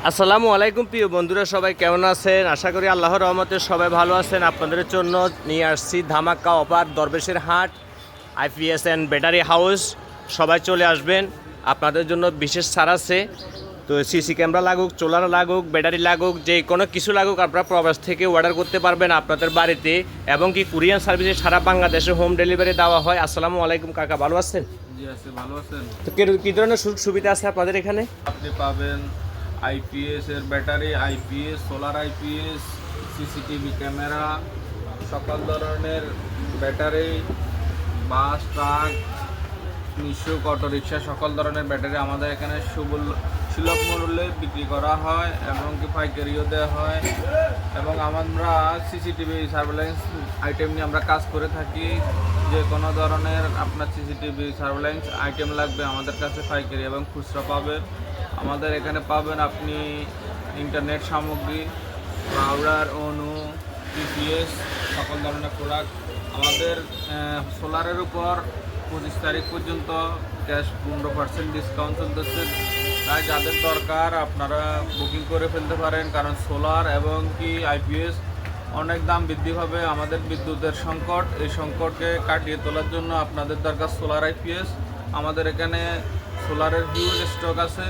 আসসালামু আলাইকুম প্রিয় বন্ধুরা, সবাই কেমন আছেন? আশা করি আল্লাহর রহমতে সবাই ভালো আছেন। আপনাদের জন্য নিয়ে আসছি ধামাকা অফার, দরবেশের হাট, আইপিএস অ্যান্ড ব্যাটারি হাউস। সবাই চলে আসবেন, আপনাদের জন্য বিশেষ ছাড় আছে। তো সিসি ক্যামেরা লাগুক, সোলার লাগুক, ব্যাটারি লাগুক, যে কোনো কিছু লাগুক, আপনারা প্রবাস থেকে অর্ডার করতে পারবেন আপনাদের বাড়িতে, এবং কি কুরিয়ার সার্ভিসে সারা বাংলাদেশে হোম ডেলিভারি দেওয়া হয়। আসসালামু আলাইকুম কাকা, ভালো আছেন? জি আছে, ভালো আছেন। তো কী ধরনের সুযোগ সুবিধা আছে আপনাদের এখানে? আপনি পাবেন আইপিএস এর battery, IPS, solar IPS, CCTV camera, সকল ধরনের ব্যাটারি, বাস, ট্রাক, মিশুক, অটোরিকশা, সকল ধরনের ব্যাটারি আমাদের এখানে সুলভ মূল্যে বিক্রি করা হয় এবং কি পাইকারিও দেওয়া হয়। এবং আমরা সিসিটিভি সার্ভেলেন্স আইটেম নিয়ে আমরা কাজ করে থাকি। যে কোনো ধরনের আপনার সিসিটিভি সার্ভেলেন্স আইটেম লাগবে আমাদের কাছে পাইকারি এবং খুচরা পাবেন। আমাদের এখানে পাবেন আপনি ইন্টারনেট সামগ্রী, পাউডার, অনু, টিপিএস, সকল ধরনের প্রোডাক্ট। আমাদের সোলারের উপর 25 তারিখ পর্যন্ত ক্যাশ 15% ডিসকাউন্ট চলতেছে। তাই যাদের দরকার আপনারা বুকিং করে ফেলতে পারেন, কারণ সোলার এবং কি আইপিএস অনেক দাম বৃদ্ধি হবে। আমাদের বিদ্যুতের সংকট, এই সংকটকে কাটিয়ে তোলার জন্য আপনাদের দরকার সোলার আইপিএস। আমাদের এখানে সোলারের হিউজ স্টক আছে।